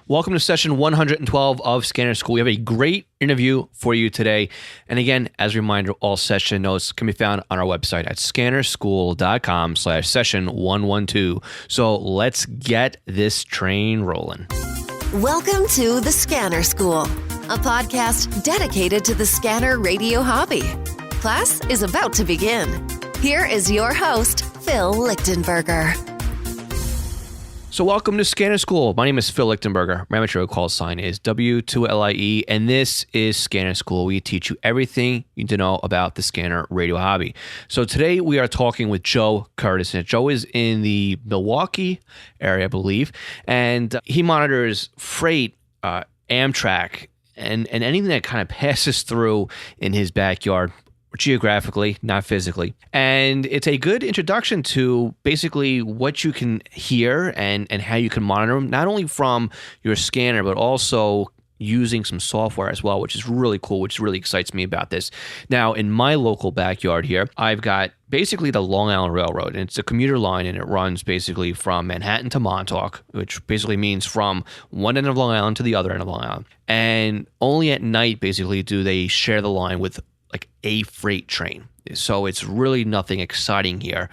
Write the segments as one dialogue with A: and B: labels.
A: Welcome to session 112 of Scanner School. We have a great interview for you today. And again, as a reminder, all session notes can be found on our website at scannerschool.com/session 112. So let's get this train rolling.
B: Welcome to the Scanner School, a podcast dedicated to the scanner radio hobby. Class is about to begin. Here is your host, Phil Lichtenberger.
A: So welcome to Scanner School. My name is Phil Lichtenberger. My amateur call sign is W2LIE, and this is Scanner School. We teach you everything you need to know about the scanner radio hobby. So today we are talking with Joe Curtis. And Joe is in the Milwaukee area, I believe, and he monitors freight, Amtrak, and anything that kind of passes through in his backyard, geographically, not physically. And it's a good introduction to basically what you can hear and how you can monitor them, not only from your scanner, but also using some software as well, which is really cool, which really excites me about this. Now, in my local backyard here, I've got basically the Long Island Railroad, and it's a commuter line, and it runs basically from Manhattan to Montauk, which basically means from one end of Long Island to the other end of Long Island. And only at night, basically, do they share the line with like a freight train. So it's really nothing exciting here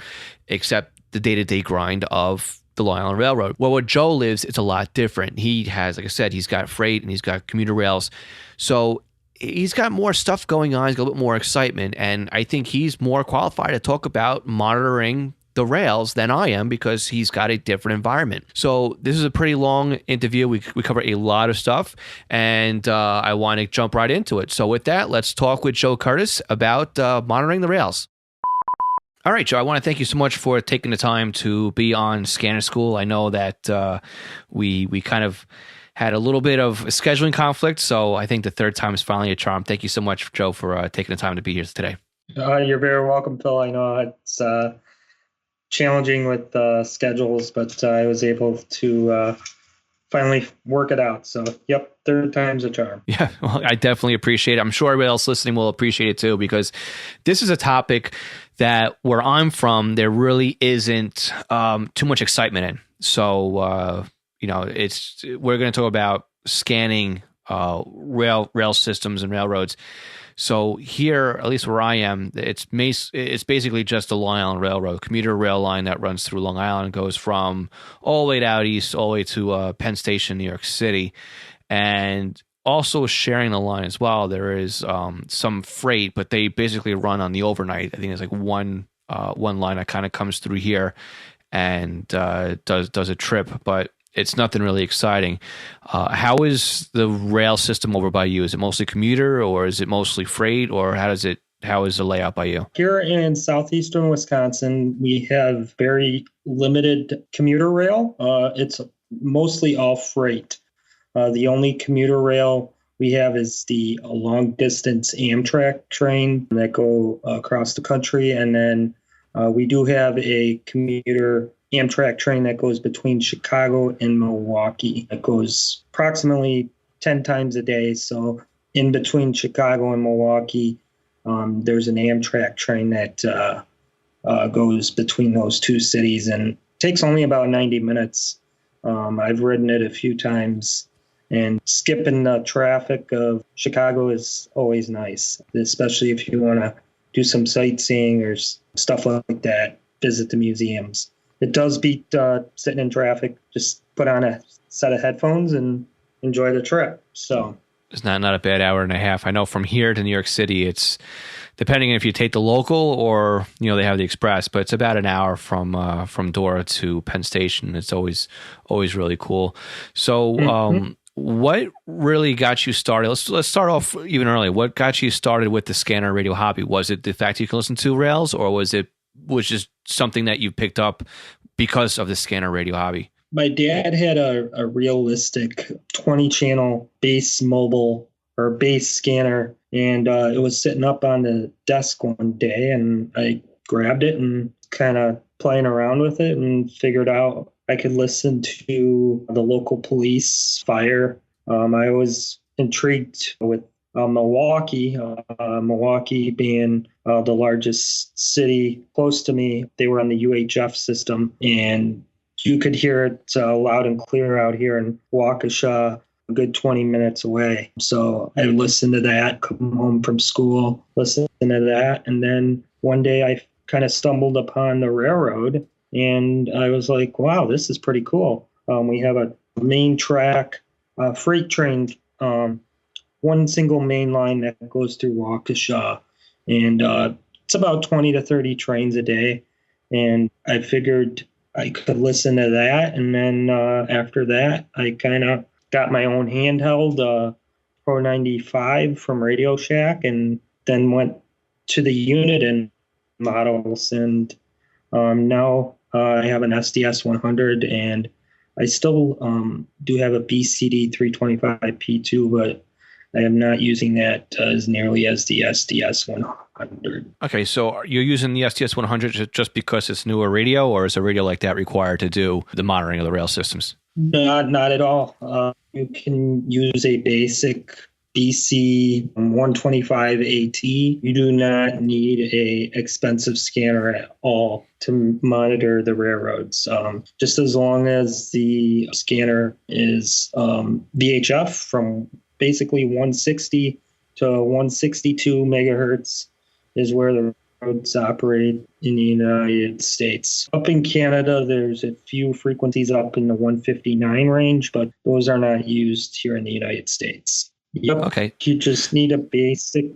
A: except the day-to-day grind of the Long Island Railroad. Well, where Joe lives, it's a lot different. He has, like I said, he's got freight and he's got commuter rails. So he's got more stuff going on. He's got a bit more excitement. And I think he's more qualified to talk about monitoring the rails than I am because he's got a different environment. So this is a pretty long interview. We cover a lot of stuff, and I want to jump right into it. So with that, let's talk with Joe Curtis about monitoring the rails. All right, Joe, I want to thank you so much for taking the time to be on Scanner School. I know that we kind of had a little bit of a scheduling conflict, so I think the third time is finally a charm. Thank you so much, Joe, for taking the time to be here today.
C: You're very welcome, Phil. I know it's challenging with schedules, but I was able to finally work it out. So, yep, third time's a charm.
A: Yeah, well, I definitely appreciate it. I'm sure everybody else listening will appreciate it too, because this is a topic that where I'm from, there really isn't too much excitement in. So, we're going to talk about scanning rail systems and railroads. So here, at least where I am, it's basically just the Long Island Railroad, commuter rail line that runs through Long Island, goes from all the way out east, all the way to Penn Station, New York City. And also sharing the line as well, there is some freight, but they basically run on the overnight. I think there's like one line that kind of comes through here and does a trip, but it's nothing really exciting. How is the rail system over by you? Is it mostly commuter, or is it mostly freight, or how is the layout by you?
C: Here in southeastern Wisconsin, we have very limited commuter rail. It's mostly all freight. The only commuter rail we have is the long distance Amtrak train that go across the country. And then we do have a commuter Amtrak train that goes between Chicago and Milwaukee. It goes approximately 10 times a day. So in between Chicago and Milwaukee, there's an Amtrak train that goes between those two cities and takes only about 90 minutes. I've ridden it a few times, and skipping the traffic of Chicago is always nice, especially if you want to do some sightseeing or stuff like that, visit the museums. It does beat sitting in traffic. Just put on a set of headphones and enjoy the trip. So
A: it's not a bad hour and a half. I know from here to New York City, it's depending if you take the local or they have the express, but it's about an hour from Dora to Penn Station. It's always really cool. So what really got you started? Let's start off even early. What got you started with the scanner radio hobby? Was it the fact you can listen to rails, or was just something that you picked up because of the scanner radio hobby?
C: My dad had a realistic 20-channel base mobile or base scanner, and it was sitting up on the desk one day, and I grabbed it and kind of playing around with it and figured out I could listen to the local police, fire. I was intrigued with Milwaukee being the largest city close to me. They were on the UHF system, and you could hear it loud and clear out here in Waukesha, a good 20 minutes away. So I listened to that, come home from school, listen to that. And then one day I kind of stumbled upon the railroad and I was like, wow, this is pretty cool. We have a main track, freight train, one single main line that goes through Waukesha. And it's about 20 to 30 trains a day. And I figured I could listen to that. And then after that, I kind of got my own handheld Pro 95 from Radio Shack and then went to the unit and models. And now I have an SDS 100 and I still do have a BCD 325P2, but I am not using that as nearly as the SDS 100.
A: Okay, so you're using the SDS 100 just because it's newer radio, or is a radio like that required to do the monitoring of the rail systems?
C: Not at all. You can use a basic BC 125 AT. You do not need a expensive scanner at all to monitor the railroads. Just as long as the scanner is VHF from basically 160 to 162 megahertz is where the roads operate in the United States. Up in Canada, there's a few frequencies up in the 159 range, but those are not used here in the United States. Yep.
A: Okay.
C: You just need a basic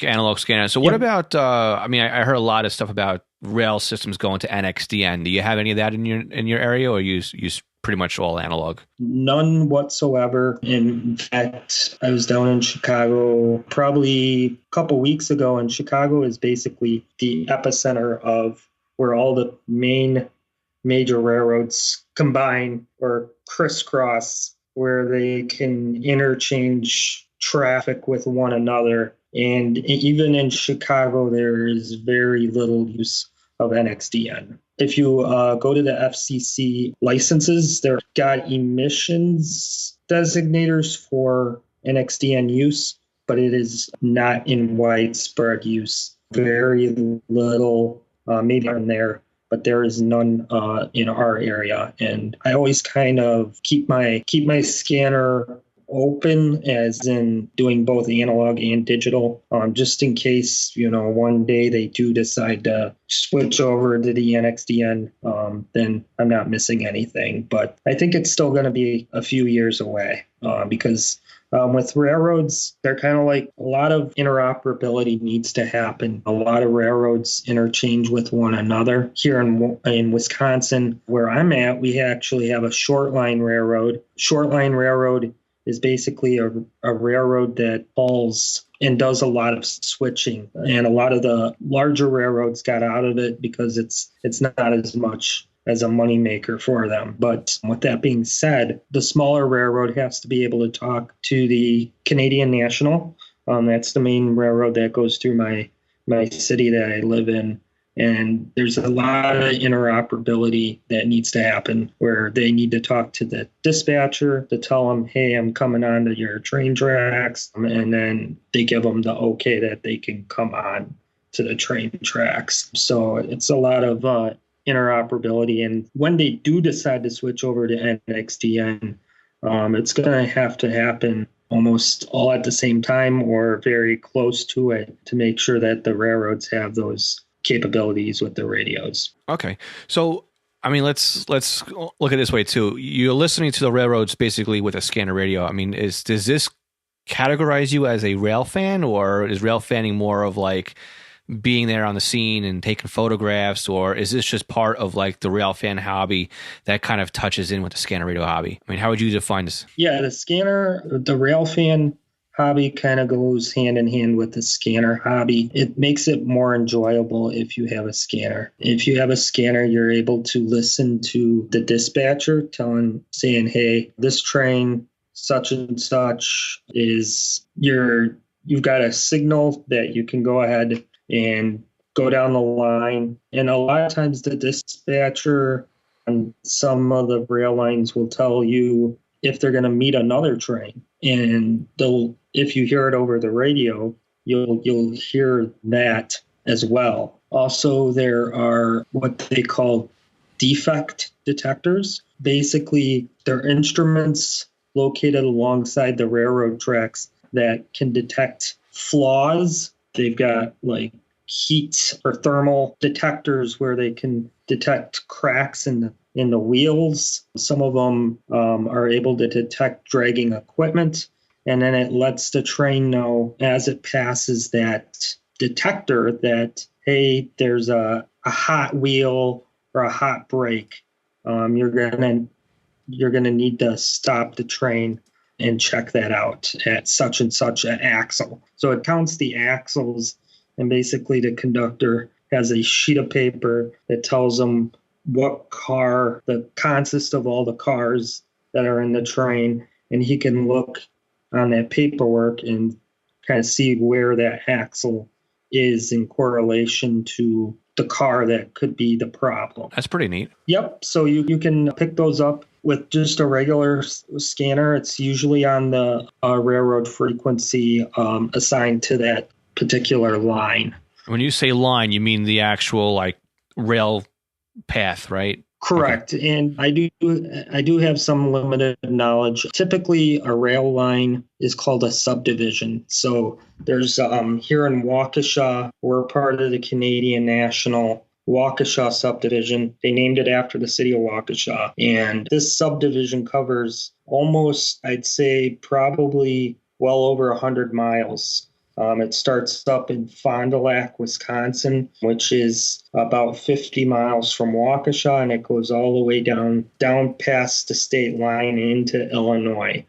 A: analog scanner. So what about, I heard a lot of stuff about rail systems going to NXDN. Do you have any of that in your area, or you use pretty much all analog?
C: None whatsoever. In fact, I was down in Chicago probably a couple weeks ago, and Chicago is basically the epicenter of where all the major railroads combine or crisscross, where they can interchange traffic with one another. And even in Chicago, there is very little use of NXDN. If you go to the FCC licenses, they've got emissions designators for NXDN use, but it is not in widespread use. Very little, maybe in there, but there is none in our area. And I always kind of keep my scanner open, as in doing both analog and digital, just in case, one day they do decide to switch over to the NXDN, then I'm not missing anything. But I think it's still going to be a few years away because with railroads, they're kind of like a lot of interoperability needs to happen. A lot of railroads interchange with one another. Here in Wisconsin, where I'm at, we actually have a short line railroad. Short line railroad is basically a railroad that hauls and does a lot of switching. And a lot of the larger railroads got out of it because it's not as much as a moneymaker for them. But with that being said, the smaller railroad has to be able to talk to the Canadian National. That's the main railroad that goes through my city that I live in. And there's a lot of interoperability that needs to happen where they need to talk to the dispatcher to tell them, hey, I'm coming onto your train tracks. And then they give them the okay that they can come on to the train tracks. So it's a lot of interoperability. And when they do decide to switch over to NXDN, it's going to have to happen almost all at the same time or very close to it to make sure that the railroads have those capabilities with the radios.
A: Okay. So, let's look at it this way too. You're listening to the railroads basically with a scanner radio. Does this categorize you as a rail fan, or is rail fanning more of like being there on the scene and taking photographs, or is this just part of like the rail fan hobby that kind of touches in with the scanner radio hobby? How would you define this?
C: Yeah, the rail fan hobby kind of goes hand in hand with the scanner hobby. It makes it more enjoyable if you have a scanner. If you have a scanner, you're able to listen to the dispatcher saying, hey, this train, such and such you've got a signal that you can go ahead and go down the line. And a lot of times the dispatcher on some of the rail lines will tell you if they're going to meet another train. And if you hear it over the radio, you'll hear that as well. Also, there are what they call defect detectors. Basically, they're instruments located alongside the railroad tracks that can detect flaws. They've got like heat or thermal detectors where they can detect cracks in the wheels. Some of them are able to detect dragging equipment, and then it lets the train know as it passes that detector that, hey, there's a hot wheel or a hot brake. You're gonna need to stop the train and check that out at such and such an axle. So it counts the axles, and basically the conductor has a sheet of paper that tells them what car, the consist of all the cars that are in the train, and he can look on that paperwork and kind of see where that axle is in correlation to the car that could be the problem.
A: That's pretty neat.
C: Yep. So you can pick those up with just a regular scanner. It's usually on the railroad frequency assigned to that particular line.
A: When you say line, you mean the actual like rail path, right?
C: Correct. Okay. And I do have some limited knowledge. Typically, a rail line is called a subdivision. So there's here in Waukesha, we're part of the Canadian National Waukesha subdivision. They named it after the city of Waukesha. And this subdivision covers almost, I'd say, probably well over 100 miles. It starts up in Fond du Lac, Wisconsin, which is about 50 miles from Waukesha, and it goes all the way down past the state line into Illinois.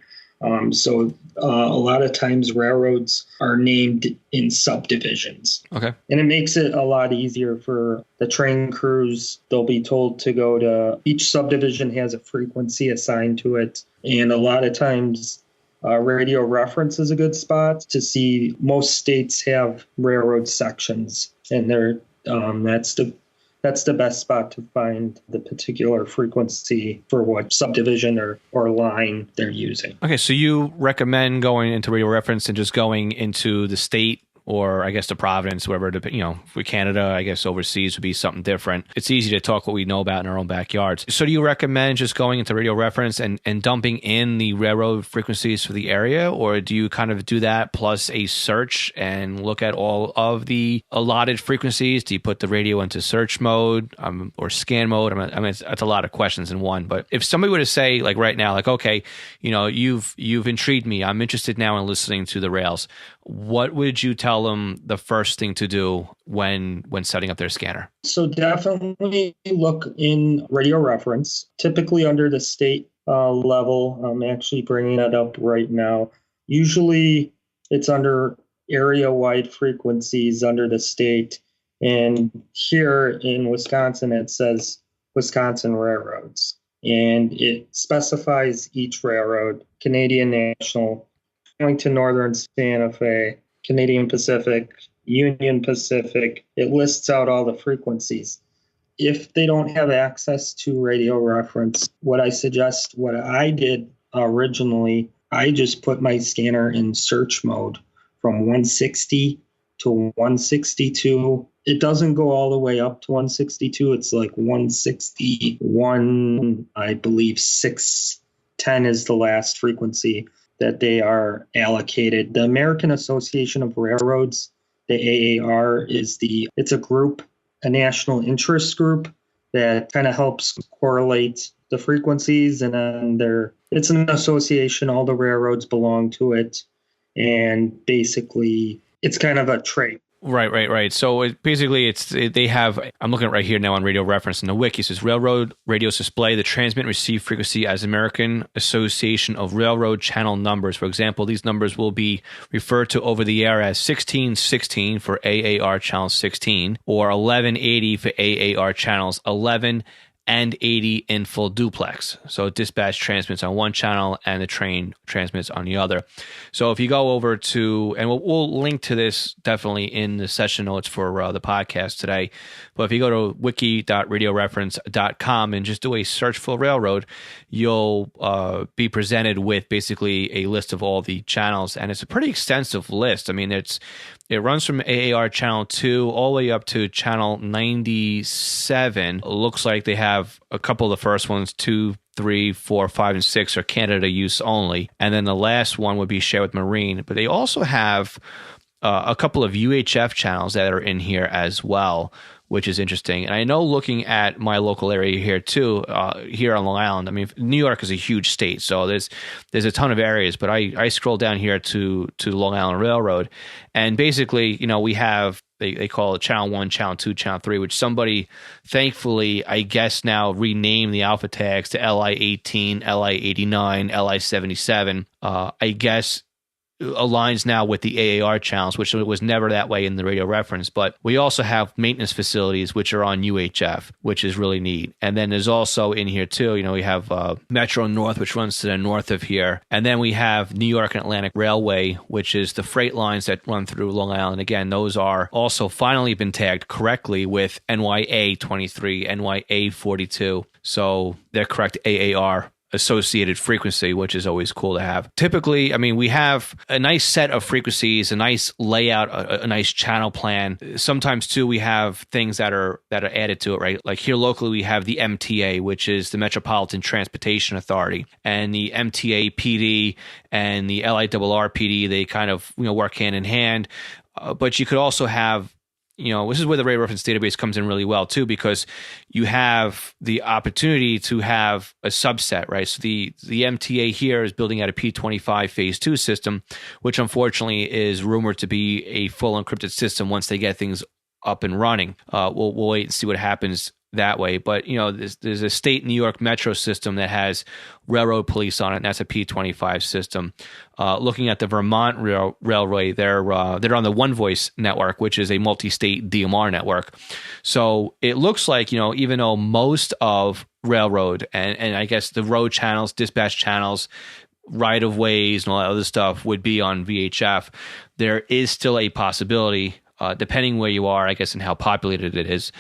C: So a lot of times railroads are named in subdivisions.
A: Okay.
C: And it makes it a lot easier for the train crews. They'll be told to go to each subdivision has a frequency assigned to it. And a lot of times radio reference is a good spot to see. Most states have railroad sections, and that's the best spot to find the particular frequency for what subdivision or line they're using.
A: Okay, so you recommend going into radio reference and just going into the state, or I guess the province, wherever, for Canada, I guess overseas would be something different. It's easy to talk what we know about in our own backyards. So do you recommend just going into radio reference and dumping in the railroad frequencies for the area, or do you kind of do that plus a search and look at all of the allotted frequencies? Do you put the radio into search mode or scan mode? I mean, it's a lot of questions in one. But if somebody were to say, like right now, like, okay, you've intrigued me. I'm interested now in listening to the rails. What would you tell them the first thing to do when setting up their scanner?
C: So definitely look in radio reference, typically under the state level. I'm actually bringing that up right now. Usually it's under area-wide frequencies under the state. And here in Wisconsin, it says Wisconsin railroads. And it specifies each railroad: Canadian National, Burlington Northern Santa Fe, Canadian Pacific, Union Pacific. It lists out all the frequencies. If they don't have access to radio reference, what I did originally, I just put my scanner in search mode from 160 to 162. It doesn't go all the way up to 162. It's like 161, I believe 610 is the last frequency that they are allocated. The American Association of Railroads, the AAR, it's a group, a national interest group that kind of helps correlate the frequencies, and then it's an association. All the railroads belong to it, and basically it's kind of a trade.
A: Right. So they have, I'm looking at right here now on radio reference in the wiki. It says railroad radios display the transmit and receive frequency as American Association of Railroad channel numbers. For example, these numbers will be referred to over the air as 1616 for AAR channel 16 or 1180 for AAR channels 11 and 80 in full duplex. So dispatch transmits on one channel and the train transmits on the other. So if you go over to, and we'll link to this definitely in the session notes for the podcast today, but if you go to wiki.radioreference.com and just do a search for railroad, you'll be presented with basically a list of all the channels, and it's a pretty extensive list. I mean, It runs from AAR channel 2 all the way up to channel 97. It looks like they have a couple of the first ones, 2, 3, 4, 5, and 6 are Canada use only. And then the last one would be shared with Marine. But they also have a couple of UHF channels that are in here as well, which is interesting. And I know looking at my local area here too, here on Long Island, I mean, New York is a huge state, so there's a ton of areas, but I scroll down here to Long Island Railroad, and basically, we have, they call it channel 1, channel 2, channel 3, which somebody, thankfully, I guess now renamed the alpha tags to LI-18, LI-89, LI-77. I guess aligns now with the AAR channels, which was never that way in the radio reference. But we also have maintenance facilities, which are on UHF, which is really neat. And then there's also in here too, we have Metro North, which runs to the north of here. And then we have New York and Atlantic Railway, which is the freight lines that run through Long Island. Again, those are also finally been tagged correctly with NYA 23, NYA 42. So they're correct AAR associated frequency, which is always cool to have. Typically, I mean, we have a nice set of frequencies, a nice layout, a nice channel plan. Sometimes too, we have things that are added to it, right? Like here locally, we have the MTA, which is the Metropolitan Transportation Authority, and the MTA PD and the LIRR PD. They kind of work hand in hand. But you could also have, this is where the radio reference database comes in really well too, because you have the opportunity to have a subset, right? So the MTA here is building out a P25 phase 2 system, which unfortunately is rumored to be a full encrypted system once they get things up and running. We'll wait and see what happens that way. But, there's a state New York metro system that has railroad police on it, and that's a P25 system. Looking at the Vermont Railway, they're on the One Voice network, which is a multi-state DMR network. So it looks like, even though most of railroad and I guess the road channels, dispatch channels, right-of-ways and all that other stuff would be on VHF, there is still a possibility, depending where you are, I guess, and how populated it is,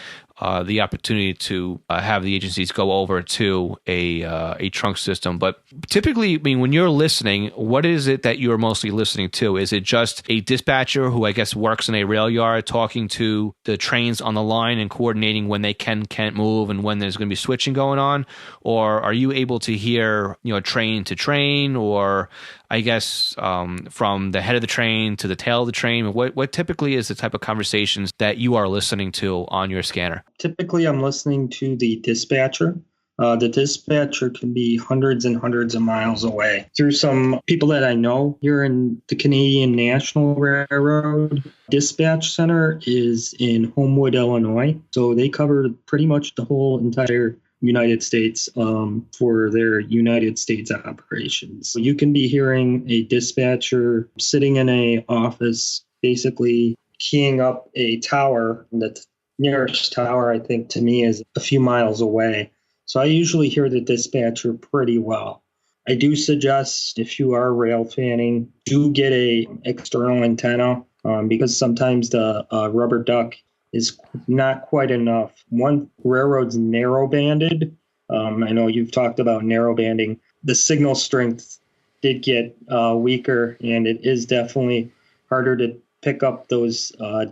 A: the opportunity to have the agencies go over to a trunk system. But typically, I mean, when you're listening, what is it that you're mostly listening to? Is it just a dispatcher who I guess works in a rail yard talking to the trains on the line and coordinating when they can't move and when there's going to be switching going on? Or are you able to hear, train to train, or I guess from the head of the train to the tail of the train? What typically is the type of conversations that you are listening to on your scanner?
C: Typically, I'm listening to the dispatcher. The dispatcher can be hundreds and hundreds of miles away. Through some people that I know here in the Canadian National Railroad, Dispatch Center is in Homewood, Illinois. So they cover pretty much the whole entire United States for their United States operations. So you can be hearing a dispatcher sitting in a office, basically keying up a tower. The nearest tower, I think, to me is a few miles away. So I usually hear the dispatcher pretty well. I do suggest, if you are rail fanning, do get a external antenna because sometimes the rubber duck is not quite enough. One, railroad's narrow banded. I know you've talked about narrow banding. The signal strength did get weaker, and it is definitely harder to pick up those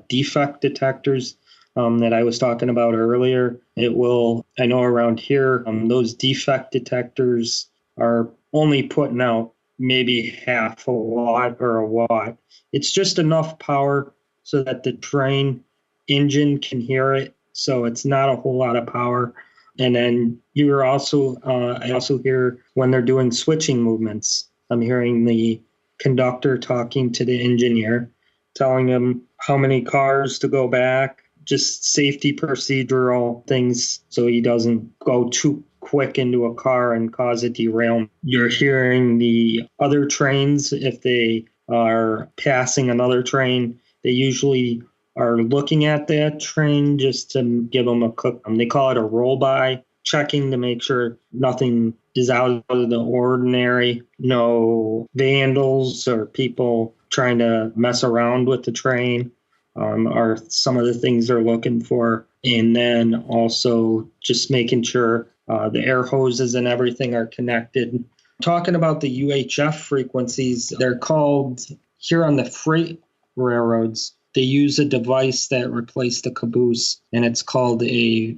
C: defect detectors that I was talking about earlier. It will, I know around here, those defect detectors are only putting out maybe half a watt or a watt. It's just enough power so that the train engine can hear it. So it's not a whole lot of power. And then you're also, I also hear when they're doing switching movements, I'm hearing the conductor talking to the engineer, telling him how many cars to go back, just safety procedural things so he doesn't go too quick into a car and cause a derailment. You're hearing the other trains, if they are passing another train, they usually are looking at that train just to give them a quick, they call it a roll by, checking to make sure nothing is out of the ordinary, no vandals or people trying to mess around with the train are some of the things they're looking for. And then also just making sure the air hoses and everything are connected. Talking about the UHF frequencies, they're called, here on the freight railroads, they use a device that replaced the caboose, and it's a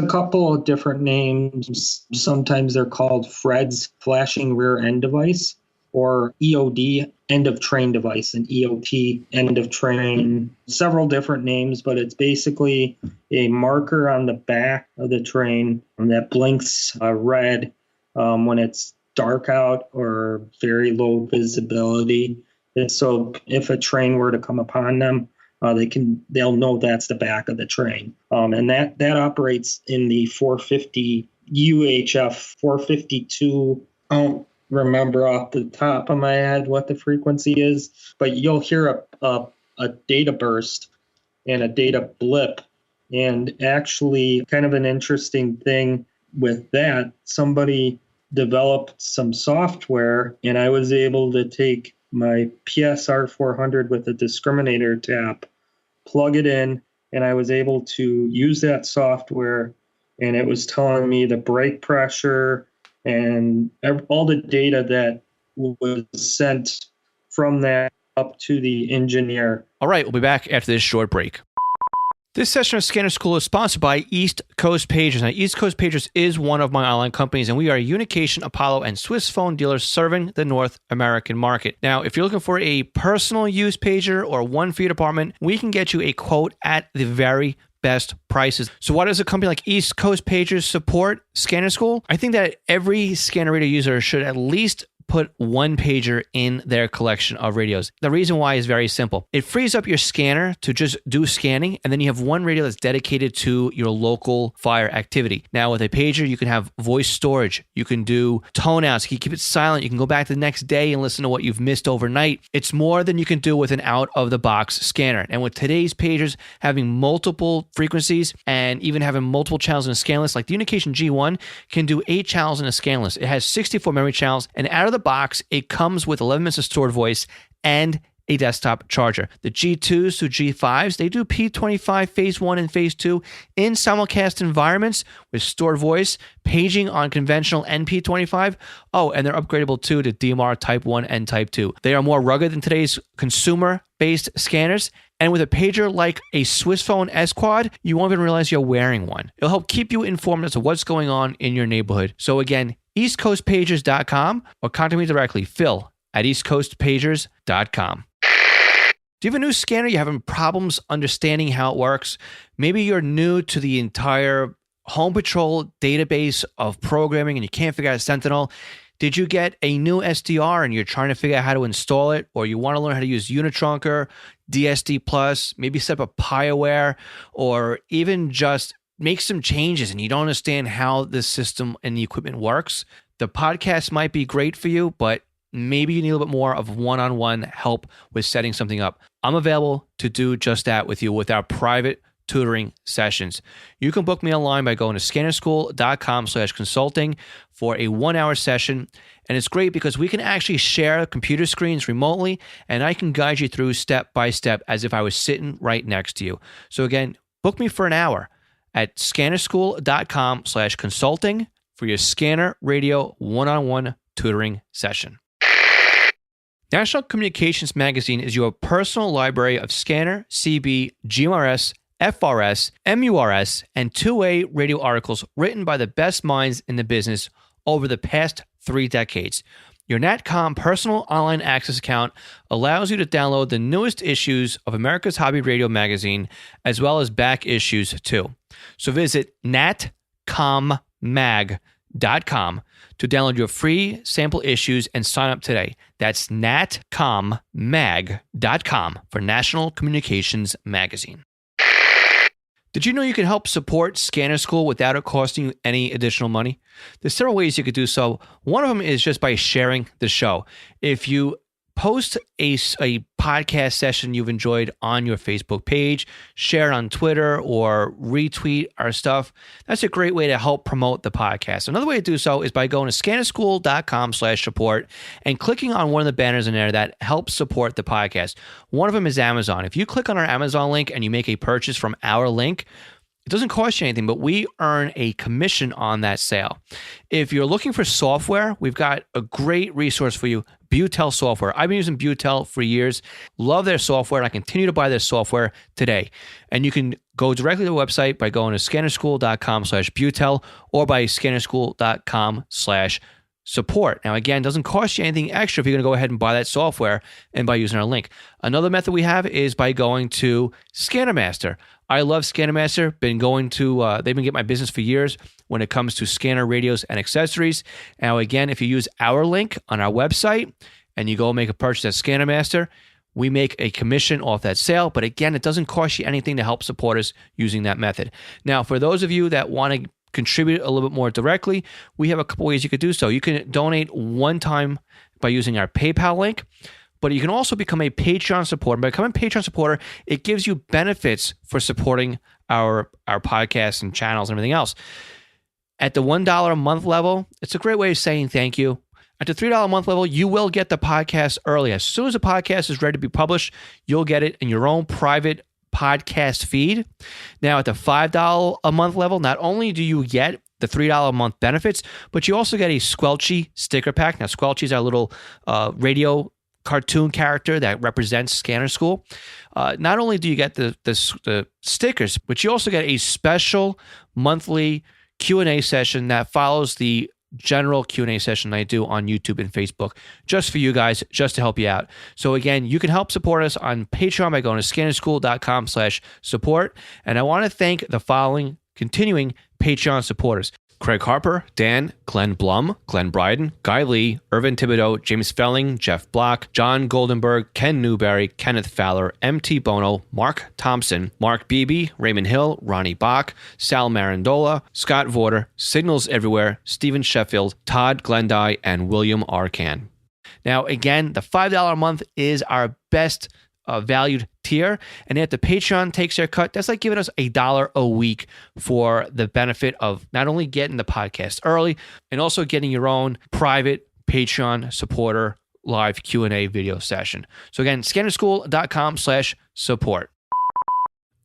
C: couple of different names. Sometimes they're called Fred's flashing rear end device, or EOD, end of train device, and EOT, end of train, several different names, but it's basically a marker on the back of the train that blinks red when it's dark out or very low visibility. And so if a train were to come upon them, they'll know that's the back of the train. And that operates in the 450 UHF 452. I don't remember off the top of my head what the frequency is, but you'll hear a data burst and a data blip. And actually, kind of an interesting thing with that, somebody developed some software, and I was able to take my PSR 400 with a discriminator tap, plug it in, and I was able to use that software, and it was telling me the brake pressure and all the data that was sent from that up to the engineer.
A: All right, we'll be back after this short break. This session of Scanner School is sponsored by East Coast Pagers. Now, East Coast Pagers is one of my online companies, and we are a Unication, Apollo, and Swiss phone dealers serving the North American market. Now, if you're looking for a personal use pager or one for your department, we can get you a quote at the very best prices. So why does a company like East Coast Pagers support Scanner School? I think that every scanner radio user should at least put one pager in their collection of radios. The reason why is very simple. It frees up your scanner to just do scanning, and then you have one radio that's dedicated to your local fire activity. Now, with a pager, you can have voice storage. You can do tone outs. You can keep it silent. You can go back the next day and listen to what you've missed overnight. It's more than you can do with an out-of-the-box scanner. And with today's pagers having multiple frequencies and even having multiple channels in a scan list, like the Unication G1 can do 8 channels in a scan list. It has 64 memory channels, and out of the box, it comes with 11 minutes of stored voice and a desktop charger. The G2s to G5s, they do P25 phase 1 and phase 2 in simulcast environments with stored voice, paging on conventional NP25. Oh, and they're upgradable too to DMR Type 1 and Type 2. They are more rugged than today's consumer-based scanners. And with a pager like a Swiss phone S-Quad, you won't even realize you're wearing one. It'll help keep you informed as to what's going on in your neighborhood. So again, eastcoastpagers.com, or contact me directly, Phil at eastcoastpagers.com. Do you have a new scanner? You're having problems understanding how it works? Maybe you're new to the entire Home Patrol database of programming and you can't figure out Sentinel. Did you get a new SDR and you're trying to figure out how to install it? Or you want to learn how to use Unitrunker, DSD Plus, maybe set up a PieAware, or even just make some changes and you don't understand how the system and the equipment works? The podcast might be great for you, but maybe you need a little bit more of one-on-one help with setting something up. I'm available to do just that with you with our private tutoring sessions. You can book me online by going to scannerschool.com/consulting for a 1-hour session. And it's great because we can actually share computer screens remotely, and I can guide you through step by step as if I was sitting right next to you. So again, book me for an hour at scannerschool.com/consulting for your scanner radio one-on-one tutoring session. National Communications Magazine is your personal library of scanner, CB, GMRS, FRS, MURS, and two-way radio articles written by the best minds in the business over the past 3 decades. Your NatCom personal online access account allows you to download the newest issues of America's Hobby Radio magazine, as well as back issues too. So visit natcommag.com to download your free sample issues and sign up today. That's natcommag.com for National Communications Magazine. Did you know you can help support Scanner School without it costing you any additional money? There's several ways you could do so. One of them is just by sharing the show. If you post a podcast session you've enjoyed on your Facebook page, share it on Twitter, or retweet our stuff, that's a great way to help promote the podcast. Another way to do so is by going to scannerschool.com/support and clicking on one of the banners in there that helps support the podcast. One of them is Amazon. If you click on our Amazon link and you make a purchase from our link, it doesn't cost you anything, but we earn a commission on that sale. If you're looking for software, we've got a great resource for you, Butel software. I've been using Butel for years. Love their software, and I continue to buy their software today. And you can go directly to the website by going to scannerschool.com/Butel or by scannerschool.com/support. Now, again, it doesn't cost you anything extra if you're going to go ahead and buy that software and by using our link. Another method we have is by going to ScannerMaster. I love ScannerMaster. They've been getting my business for years when it comes to scanner radios and accessories. Now, again, if you use our link on our website and you go make a purchase at ScannerMaster, we make a commission off that sale. But again, it doesn't cost you anything to help support us using that method. Now, for those of you that want to contribute a little bit more directly, we have a couple ways you could do so. You can donate one time by using our PayPal link, but you can also become a Patreon supporter. By becoming a Patreon supporter, it gives you benefits for supporting our podcasts and channels and everything else. At the $1 a month level, it's a great way of saying thank you. At the $3 a month level, you will get the podcast early. As soon as the podcast is ready to be published, you'll get it in your own private podcast feed. Now, at the $5 a month level, not only do you get the $3 a month benefits, but you also get a Squelchy sticker pack. Now, Squelchy is our little radio cartoon character that represents Scanner School. Not only do you get the stickers, but you also get a special monthly Q&A session that follows the general Q&A session I do on YouTube and Facebook, just for you guys, just to help you out. So again, you can help support us on Patreon by going to scannerschool.com/support. And I want to thank the following continuing Patreon supporters: Craig Harper, Dan, Glenn Blum, Glenn Bryden, Guy Lee, Irvin Thibodeau, James Felling, Jeff Block, John Goldenberg, Ken Newberry, Kenneth Fowler, M.T. Bono, Mark Thompson, Mark Beebe, Raymond Hill, Ronnie Bach, Sal Marandola, Scott Vorder, Signals Everywhere, Stephen Sheffield, Todd Glendy, and William Arcan. Now, again, the $5 a month is our best valued tier, and if the Patreon takes their cut, that's like giving us $1 a week for the benefit of not only getting the podcast early and also getting your own private Patreon supporter live Q&A video session. So again, scannerschool.com/support.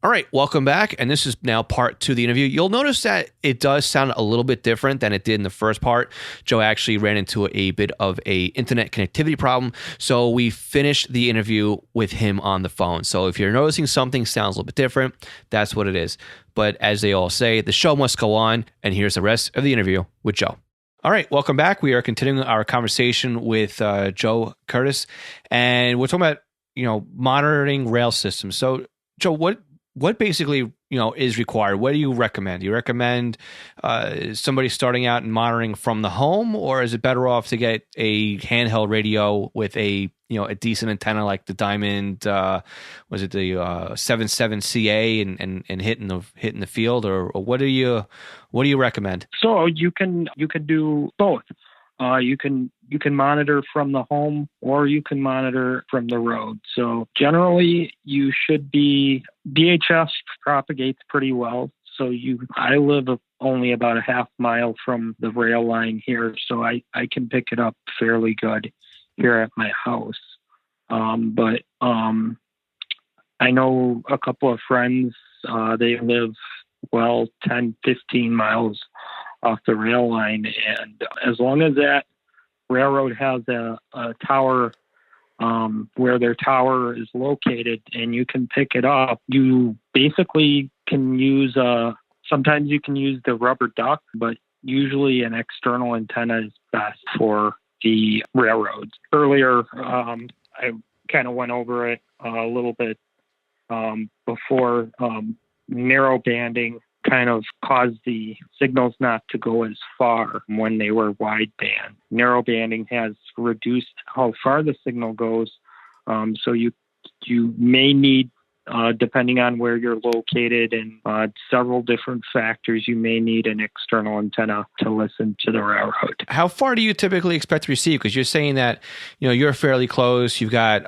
A: All right, welcome back. And this is now part 2 of the interview. You'll notice that it does sound a little bit different than it did in the first part. Joe actually ran into a bit of a internet connectivity problem. So we finished the interview with him on the phone. So if you're noticing something sounds a little bit different, that's what it is. But as they all say, the show must go on. And here's the rest of the interview with Joe. All right, welcome back. We are continuing our conversation with Joe Curtis. And we're talking about, monitoring rail systems. So Joe, what basically, is required? What do you recommend? Do you recommend somebody starting out and monitoring from the home, or is it better off to get a handheld radio with a decent antenna like the Diamond, was it the 77CA and hitting the field, or what do you recommend?
D: So you can do both. You can monitor from the home, or you can monitor from the road. So generally, you should be VHF propagates pretty well. So I live only about a half mile from the rail line here, so I can pick it up fairly good here at my house. But I know a couple of friends. They live 10, 15 miles off the rail line, and as long as that railroad has a tower where their tower is located and you can pick it up, you basically can use sometimes you can use the rubber duck, but usually an external antenna is best for the railroads. Earlier I kind of went over it a little bit before. Narrow banding kind of caused the signals not to go as far when they were wideband. Narrow banding has reduced how far the signal goes. So you may need, depending on where you're located and several different factors, you may need an external antenna to listen to the railroad.
A: How far do you typically expect to receive? Because you're saying that, you're fairly close. You've got,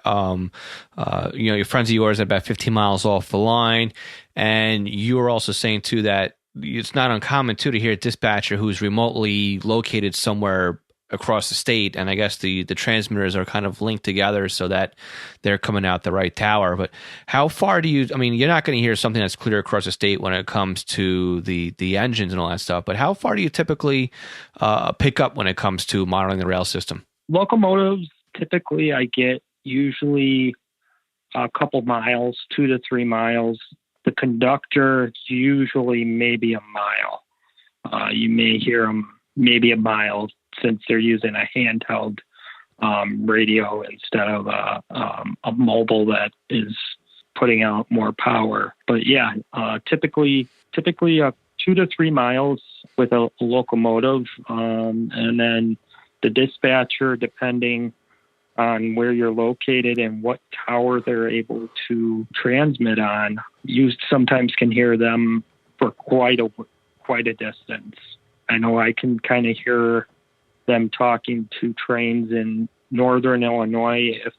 A: your friends of yours at about 15 miles off the line. And you were also saying, too, that it's not uncommon, too, to hear a dispatcher who's remotely located somewhere across the state. And I guess the transmitters are kind of linked together so that they're coming out the right tower. But how far do you, you're not going to hear something that's clear across the state when it comes to the engines and all that stuff. But how far do you typically pick up when it comes to monitoring the rail system?
D: Locomotives Typically, I get usually a couple miles, 2 to 3 miles. The conductor usually maybe a mile. You may hear them maybe a mile since they're using a handheld radio instead of a mobile that is putting out more power. But yeah, typically 2 to 3 miles with a locomotive, and then the dispatcher, depending on where you're located and what tower they're able to transmit on, you sometimes can hear them for quite a distance. I know I can kind of hear them talking to trains in northern Illinois if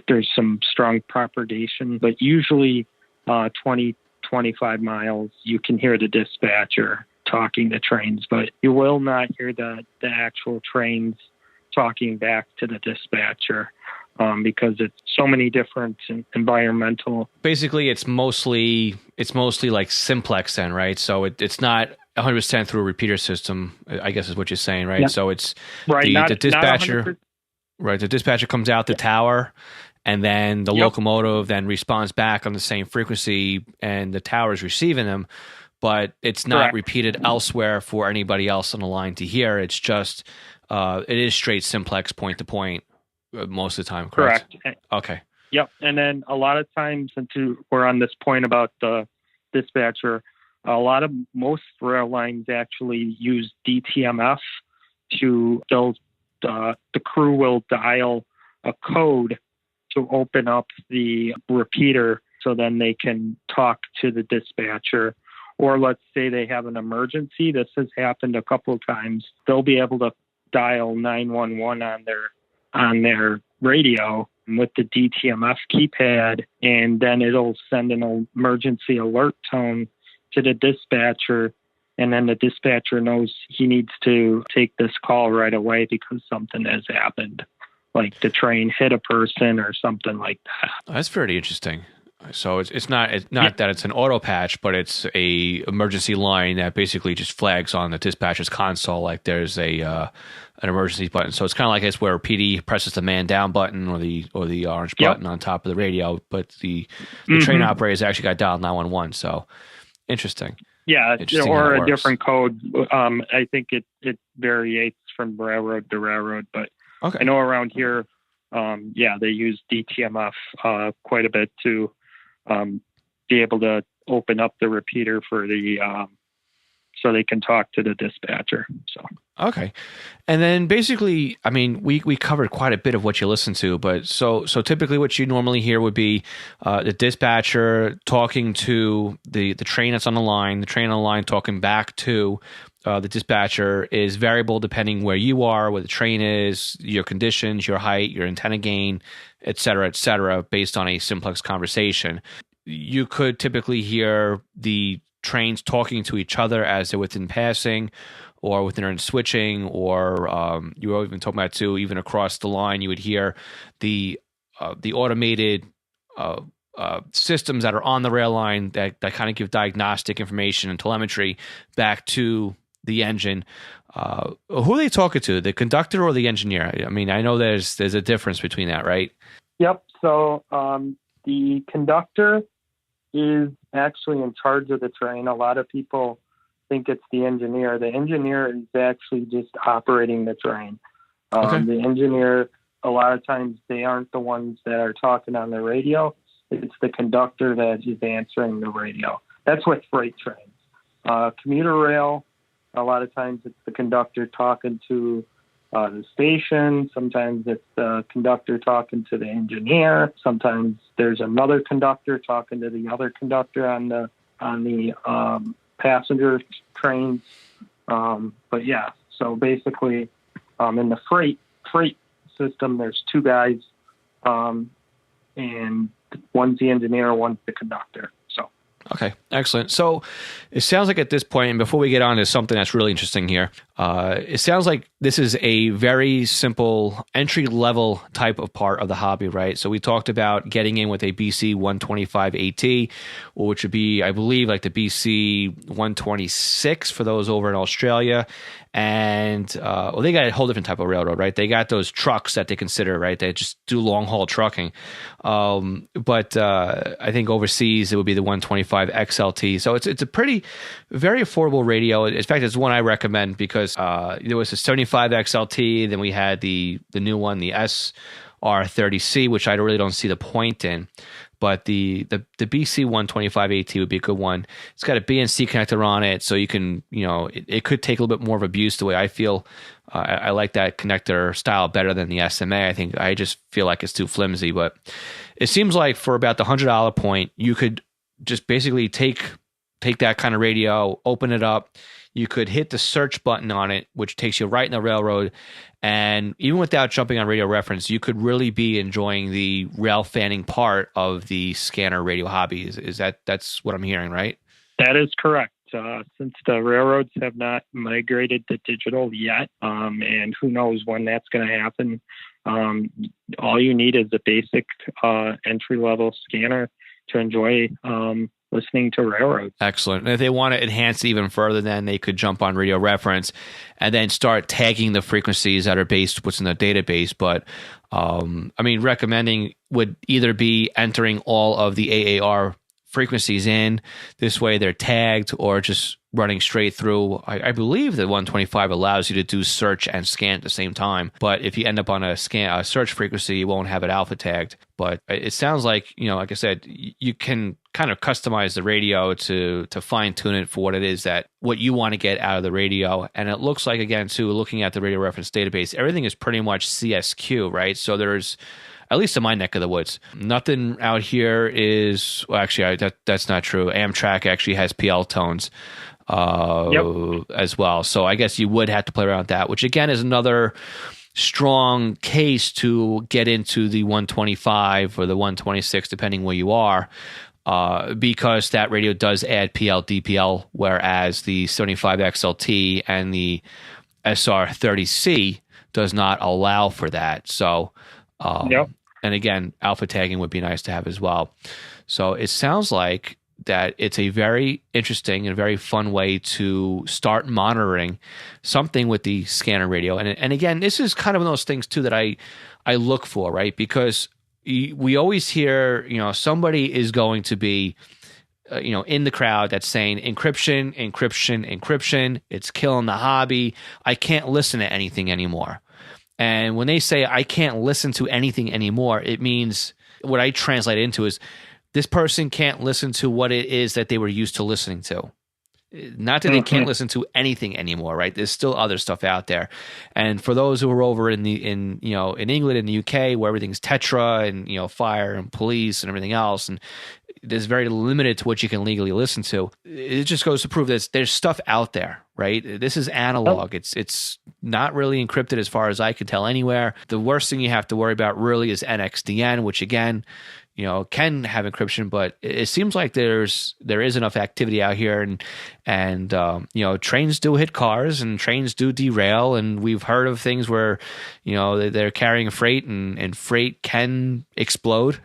D: there's some strong propagation, but usually 20-25 miles, you can hear the dispatcher talking to trains, but you will not hear the actual trains talking back to the dispatcher because it's so many different environmental.
A: Basically, it's mostly like simplex then, right? So it's not 100% through a repeater system, I guess is what you're saying, right?
D: Yeah.
A: So it's
D: right,
A: the dispatcher, right? The dispatcher comes out the tower, and then the locomotive then responds back on the same frequency, and the tower is receiving them, but it's not repeated elsewhere for anybody else on the line to hear. It's just it is straight simplex point to point most of the time, correct? Okay.
D: Yep. And then a lot of times, since we're on this point about the dispatcher, most rail lines actually use DTMF the crew will dial a code to open up the repeater so then they can talk to the dispatcher. Or let's say they have an emergency. This has happened a couple of times. They'll be able to dial 911 on their radio with the DTMF keypad, and then it'll send an emergency alert tone to the dispatcher, and then the dispatcher knows he needs to take this call right away because something has happened, like the train hit a person or something like that.
A: That's very interesting. So it's not that it's an auto patch, but it's a emergency line that basically just flags on the dispatcher's console like there's an emergency button. So it's kind of like it's where PD presses the man down button or the orange button on top of the radio, but the train operators actually got dialed 911. So interesting.
D: Yeah, or a different code. I think it varies from railroad to railroad, but I know around here, they use DTMF quite a bit to be able to open up the repeater for so they can talk to the dispatcher. So
A: okay, and then basically, I mean, we covered quite a bit of what you listen to, but so typically, what you normally hear would be the dispatcher talking to the train that's on the line, the train on the line talking back to the dispatcher is variable depending where you are, where the train is, your conditions, your height, your antenna gain, et cetera, based on a simplex conversation. You could typically hear the trains talking to each other as they're within passing or within switching, or you were even talking about too, even across the line, you would hear the automated systems that are on the rail line that kind of give diagnostic information and telemetry back to the engine. Who are they talking to, the conductor or the engineer? I mean, I know there's a difference between that, right?
D: Yep. So the conductor is actually in charge of the train. A lot of people think it's the engineer. The engineer is actually just operating the train. The engineer, a lot of times, they aren't the ones that are talking on the radio. It's the conductor that is answering the radio. That's with freight trains. Commuter rail, a lot of times it's the conductor talking to the station. Sometimes it's the conductor talking to the engineer. Sometimes there's another conductor talking to the other conductor on the passenger trains. But yeah, so basically, in the freight system, there's two guys, and one's the engineer, one's the conductor.
A: Okay, excellent. So it sounds like at this point, and before we get on to something that's really interesting here, it sounds like this is a very simple entry-level type of part of the hobby, right? So we talked about getting in with a BC 125 AT, which would be, I believe, like the BC 126 for those over in Australia. And well, they got a whole different type of railroad, right? They got those trucks that they consider, right? They just do long haul trucking. But I think overseas it would be the 125 XLT. So it's a very affordable radio. In fact, it's one I recommend because there was a 75 XLT, then we had the new one, the SR30C, which I really don't see the point in. But the BC 125 AT would be a good one. It's got a BNC connector on it, so you can, it could take a little bit more of abuse the way I feel. I like that connector style better than the SMA. I just feel like it's too flimsy. But it seems like for about the $100 point, you could just basically take that kind of radio, open it up. You could hit the search button on it, which takes you right in the railroad. And even without jumping on radio reference, you could really be enjoying the rail fanning part of the scanner radio hobby. That's what I'm hearing, right?
D: That is correct. Since the railroads have not migrated to digital yet, and who knows when that's going to happen, all you need is a basic entry-level scanner to enjoy listening to railroads.
A: Excellent. And if they want to enhance it even further, then they could jump on radio reference and then start tagging the frequencies that are based what's in the database. But recommending would either be entering all of the AAR frequencies in. This way they're tagged, or just running straight through. I believe that 125 allows you to do search and scan at the same time. But if you end up on a search frequency, you won't have it alpha tagged. But it sounds like, like I said, you can kind of customize the radio to fine tune it for what you want to get out of the radio. And it looks like, again, too, looking at the radio reference database, everything is pretty much CSQ, right? So there's, at least in my neck of the woods, nothing out here is, well, actually, that's not true. Amtrak actually has PL tones as well. So I guess you would have to play around with that, which again is another strong case to get into the 125 or the 126, depending where you are, because that radio does add PL, DPL, whereas the 75 XLT and the SR30C does not allow for that. So, and again, alpha tagging would be nice to have as well. So it sounds like that it's a very interesting and very fun way to start monitoring something with the scanner radio. And again, this is kind of one of those things too that I look for, right? Because we always hear, somebody is going to be, in the crowd that's saying encryption, encryption, encryption. It's killing the hobby. I can't listen to anything anymore. And when they say I can't listen to anything anymore, it means, what I translate into is, this person can't listen to what it is that they were used to listening to. Not that they can't listen to anything anymore, right? There's still other stuff out there. And for those who are over in England and the UK, where everything's Tetra and fire and police and everything else, and there's very limited to what you can legally listen to. It just goes to prove that there's stuff out there, right? This is analog. It's not really encrypted as far as I could tell anywhere. The worst thing you have to worry about really is NXDN, which again, can have encryption, but it seems like there is enough activity out here, and trains do hit cars and trains do derail, and we've heard of things where they're carrying freight and freight can explode,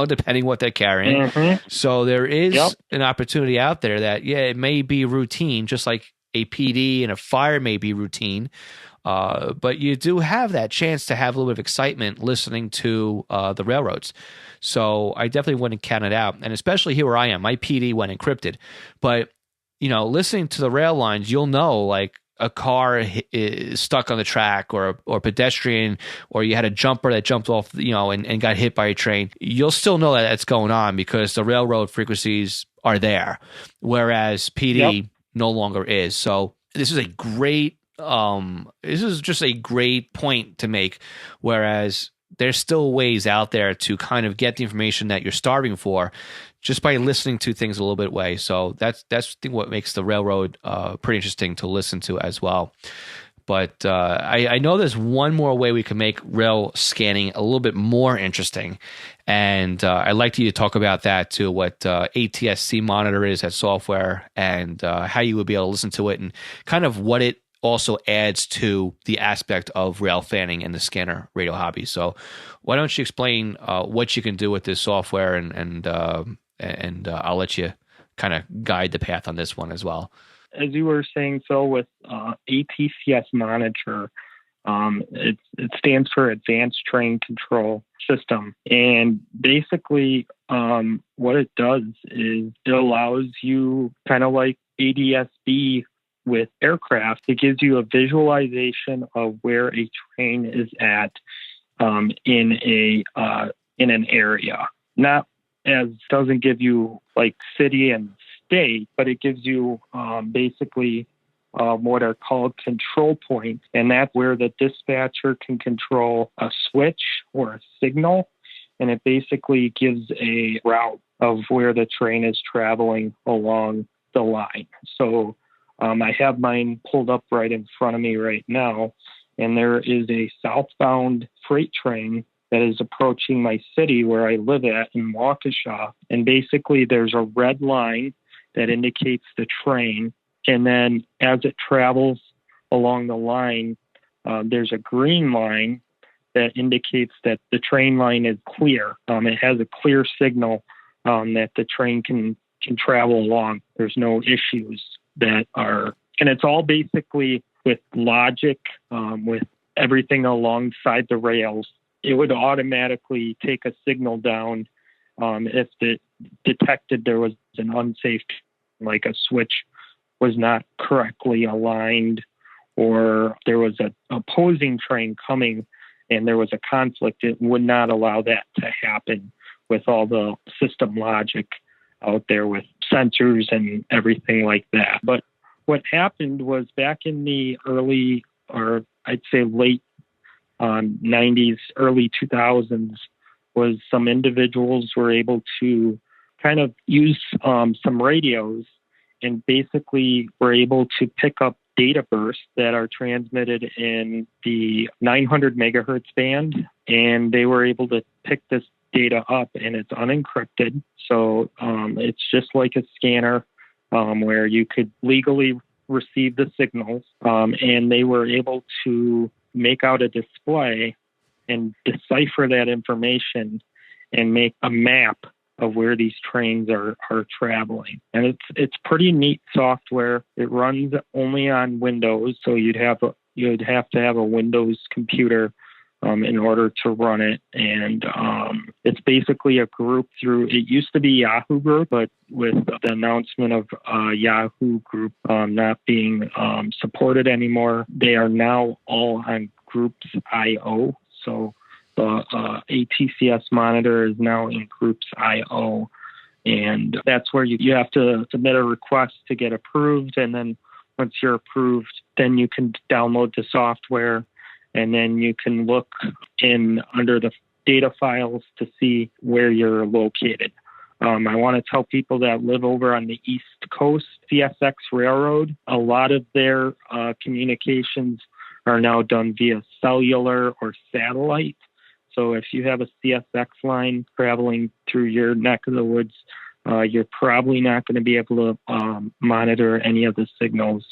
A: depending what they're carrying. So there is an opportunity out there that it may be routine, just like a PD and a fire may be routine. But you do have that chance to have a little bit of excitement listening to the railroads. So I definitely wouldn't count it out. And especially here where I am, my PD went encrypted. But, listening to the rail lines, you'll know like a car is stuck on the track, or pedestrian, or you had a jumper that jumped off, and got hit by a train. You'll still know that that's going on because the railroad frequencies are there, whereas PD no longer is. So this is just a great point to make, whereas there's still ways out there to kind of get the information that you're starving for just by listening to things a little bit way. So that's what makes the railroad pretty interesting to listen to as well. But I know there's one more way we can make rail scanning a little bit more interesting. And I'd like you to talk about that too, what ATSC Monitor is, that software, and how you would be able to listen to it, and kind of what it also adds to the aspect of rail fanning and the scanner radio hobby. So why don't you explain what you can do with this software, and I'll let you kind of guide the path on this one as well.
D: as you were saying, Phil, with ATCS Monitor, it stands for Advanced Train Control System. And basically, what it does is it allows you, kind of like ADS-B with aircraft, it gives you a visualization of where a train is at in an area. Not as doesn't give you like city and state, but it gives you basically what are called control points, and that's where the dispatcher can control a switch or a signal, and it basically gives a route of where the train is traveling along the line. So I have mine pulled up right in front of me right now, and there is a southbound freight train that is approaching my city where I live at in Waukesha. And basically there's a red line that indicates the train. And then as it travels along the line, there's a green line that indicates that the train line is clear. It has a clear signal that the train can travel along. There's no issues that are, and it's all basically with logic, with everything alongside the rails. It would automatically take a signal down if it detected there was an unsafe, like a switch was not correctly aligned, or there was an opposing train coming and there was a conflict. It would not allow that to happen with all the system logic out there with sensors and everything like that. But what happened was back in the early, or I'd say late 90s, early 2000s, was some individuals were able to kind of use some radios and basically were able to pick up data bursts that are transmitted in the 900 megahertz band. And they were able to pick this data up, and it's unencrypted. So it's just like a scanner where you could legally receive the signals. And they were able to make out a display and decipher that information and make a map of where these trains are traveling. And it's pretty neat software. It runs only on Windows, so you'd have to have a Windows computer in order to run it. And it's basically a group through, it used to be Yahoo Group, but with the announcement of Yahoo Group not being supported anymore, they are now all on Groups.io. So the ATCS Monitor is now in Groups.io. And that's where you have to submit a request to get approved. And then once you're approved, then you can download the software, and then you can look in under the data files to see where you're located. I want to tell people that live over on the East Coast, CSX Railroad, a lot of their communications are now done via cellular or satellite. So if you have a CSX line traveling through your neck of the woods, you're probably not going to be able to monitor any of the signals.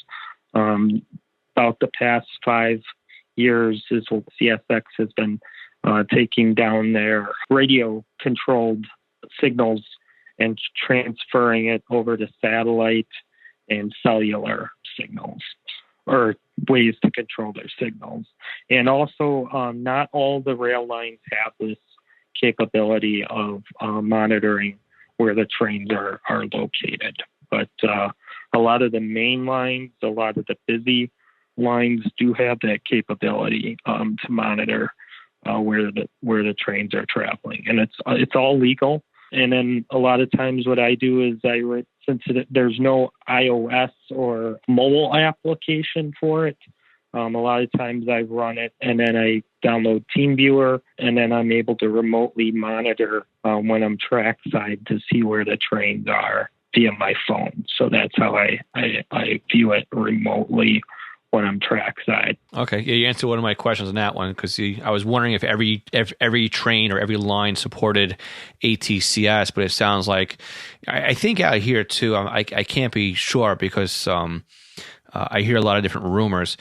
D: About the past 5 years, CSX has been taking down their radio-controlled signals and transferring it over to satellite and cellular signals, or ways to control their signals. And also, not all the rail lines have this capability of monitoring where the trains are located. But a lot of the main lines, a lot of the busy lines do have that capability to monitor where the trains are traveling, and it's all legal. And then a lot of times, what I do is since there's no iOS or mobile application for it, a lot of times I run it and then I download TeamViewer, and then I'm able to remotely monitor when I'm trackside to see where the trains are via my phone. So that's how I view it remotely when I'm trackside.
A: Okay, yeah, you answered one of my questions on that one, because I was wondering if every train or every line supported ATCS, but it sounds like I think out here too. I can't be sure because I hear a lot of different rumors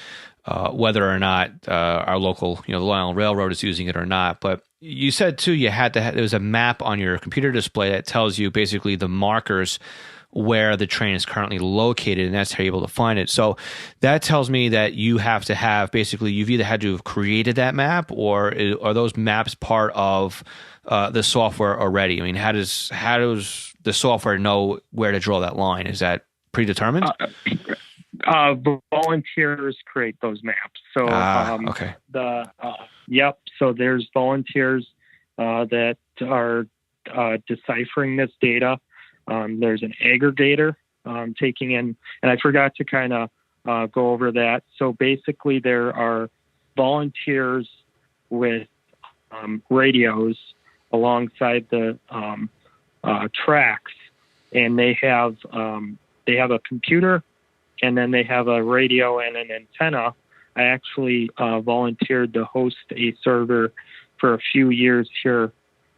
A: whether or not our local, the Long Island Railroad is using it or not. But you said too, you had to there was a map on your computer display that tells you basically the markers where the train is currently located, and that's how you're able to find it. So that tells me that you have to have, basically, you've either had to have created that map, or are those maps part of the software already? I mean, how does the software know where to draw that line? Is that predetermined?
D: Volunteers create those maps. So
A: okay.
D: So there's volunteers that are deciphering this data. There's an aggregator taking in, and I forgot to kind of go over that. So basically, there are volunteers with radios alongside the tracks, and they have a computer, and then they have a radio and an antenna. I actually volunteered to host a server for a few years here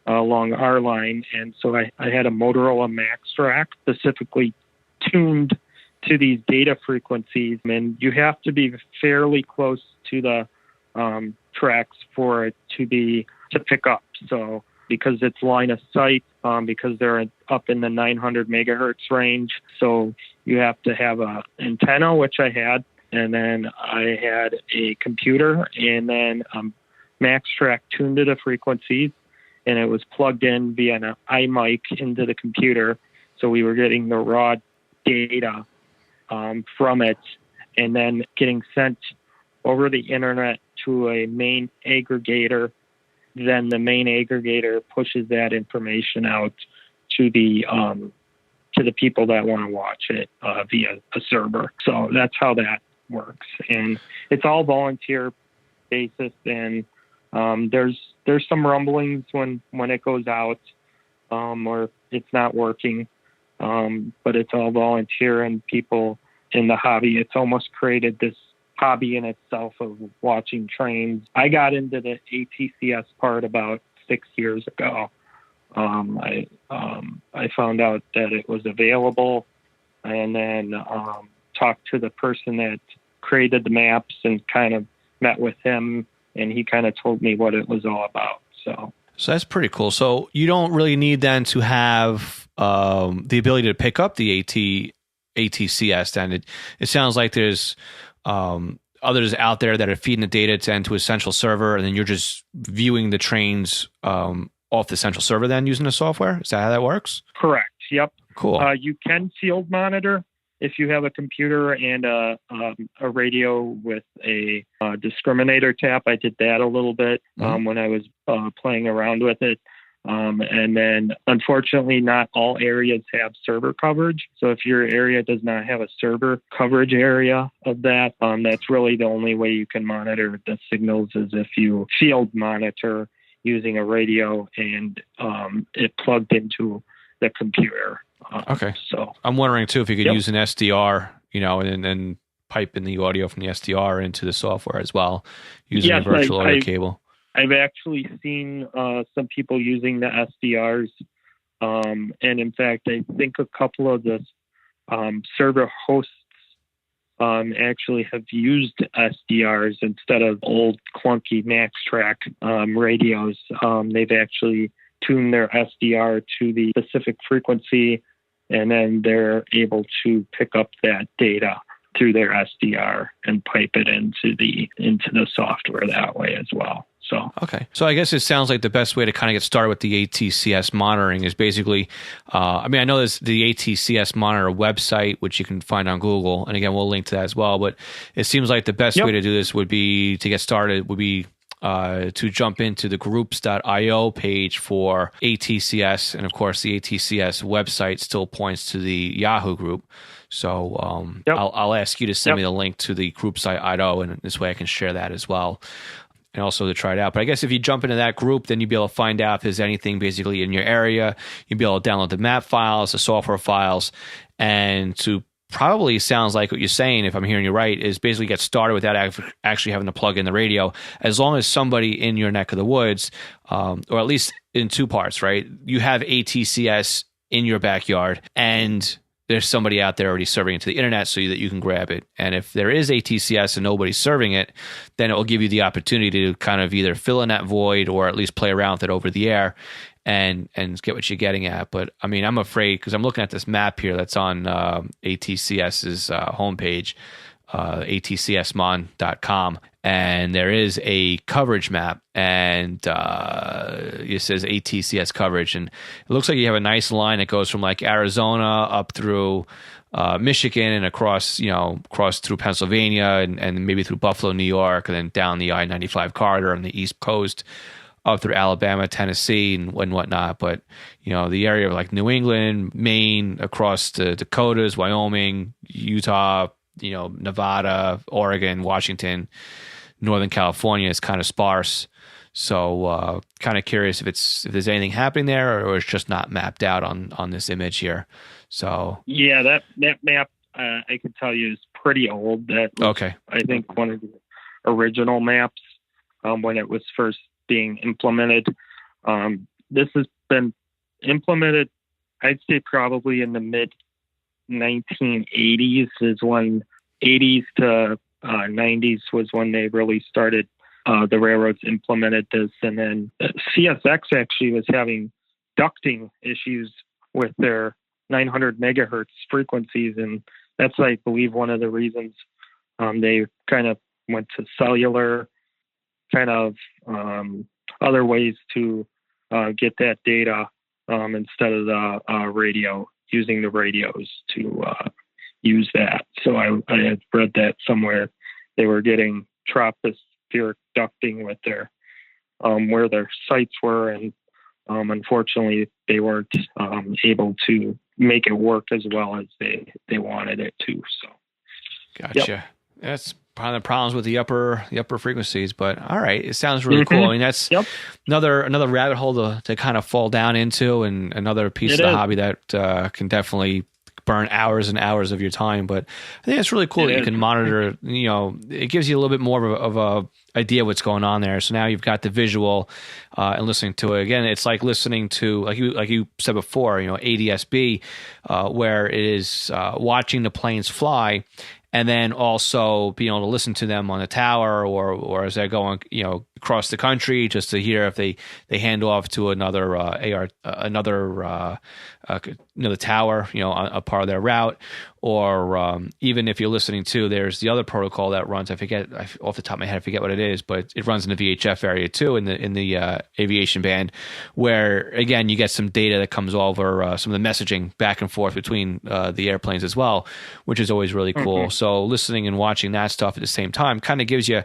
D: along our line, and so I had a Motorola Max track specifically tuned to these data frequencies, and you have to be fairly close to the tracks for it to pick up. So because it's line of sight, because they're up in the 900 megahertz range, so you have to have an antenna, which I had, and then I had a computer, and then Max track tuned to the frequencies, and it was plugged in via an iMic into the computer, so we were getting the raw data from it, and then getting sent over the internet to a main aggregator. Then the main aggregator pushes that information out to the people that want to watch it via a server. So that's how that works, and it's all volunteer basis. And there's some rumblings when it goes out or it's not working, but it's all volunteer, and people in the hobby. It's almost created this hobby in itself of watching trains. I got into the ATCS part about 6 years ago. I found out that it was available, and then talked to the person that created the maps and kind of met with him, and he kind of told me what it was all about. So
A: that's pretty cool. So you don't really need then to have the ability to pick up the ATCS. Then it sounds like there's others out there that are feeding the data into a central server, and then you're just viewing the trains off the central server then using the software. Is that how that works?
D: Correct. Yep.
A: Cool.
D: You can field monitor if you have a computer and a radio with a discriminator tap. I did that a little bit when I was playing around with it. And then, unfortunately, not all areas have server coverage. So if your area does not have a server coverage area of that, that's really the only way you can monitor the signals is if you field monitor using a radio and it plugged into the computer.
A: Okay.
D: So
A: I'm wondering, too, if you could use an SDR, and then pipe in the audio from the SDR into the software as well, using a virtual audio cable.
D: I've actually seen some people using the SDRs. And in fact, I think a couple of the server hosts actually have used SDRs instead of old clunky Max track radios. They've actually tuned their SDR to the specific frequency, and then they're able to pick up that data through their SDR and pipe it into the software that way as well. So
A: okay. So I guess it sounds like the best way to kind of get started with the ATCS monitoring is basically, I know there's the ATCS monitor website, which you can find on Google. And again, we'll link to that as well. But it seems like the best way to do this would be to jump into the groups.io page for ATCS. And of course, the ATCS website still points to the Yahoo group. So I'll ask you to send me the link to the groups.io, and this way I can share that as well, and also to try it out. But I guess if you jump into that group, then you'll be able to find out if there's anything basically in your area. You'll be able to download the map files, the software files, and to probably sounds like what you're saying, if I'm hearing you right, is basically get started without actually having to plug in the radio. As long as somebody in your neck of the woods, or at least in two parts, right? You have ATCS in your backyard, and there's somebody out there already serving it to the internet so that you can grab it. And if there is ATCS and nobody's serving it, then it will give you the opportunity to kind of either fill in that void or at least play around with it over the air and get what you're getting at. But I mean, I'm afraid, because I'm looking at this map here that's on ATCS's homepage, atcsmon.com, and there is a coverage map, and it says ATCS coverage, and it looks like you have a nice line that goes from like Arizona up through Michigan and across through Pennsylvania and maybe through Buffalo, New York, and then down the I-95 corridor on the East Coast up through Alabama, Tennessee, and whatnot. But the area of like New England, Maine, across the Dakotas, Wyoming, Utah, Nevada, Oregon, Washington, Northern California is kind of sparse. So kind of curious if there's anything happening there, or it's just not mapped out on this image here. So
D: yeah, that map I can tell you is pretty old. That was,
A: okay.
D: I think one of the original maps when it was first being implemented. This has been implemented, I'd say probably in the mid 1980s is when 80s to 90s was when they really started. The railroads implemented this, and then CSX actually was having ducting issues with their 900 megahertz frequencies, and that's, I believe, one of the reasons they kind of went to cellular, kind of other ways to get that data instead of the radio, using the radios to use that. So I had read that somewhere they were getting tropospheric ducting with their where their sites were, and unfortunately they weren't able to make it work as well as they wanted it to. So
A: gotcha.
D: Yep.
A: That's part of the problems with the upper frequencies, but all right, it sounds really cool. I mean, that's another rabbit hole to kind of fall down into, and another piece of the hobby that can definitely burn hours and hours of your time. But I think it's really cool that you can monitor. It gives you a little bit more of a idea what's going on there. So now you've got the visual and listening to it. Again, it's like listening to, like you said before, ADSB, where it is watching the planes fly, and then also being able to listen to them on the tower or as they're going, across the country, just to hear if they hand off to another tower, a part of their route, or even if you're listening to, there's the other protocol that runs. I forget off the top of my head. I forget what it is, but it runs in the VHF area too, in the aviation band, where again you get some data that comes over some of the messaging back and forth between the airplanes as well, which is always really cool. Mm-hmm. So listening and watching that stuff at the same time kind of gives you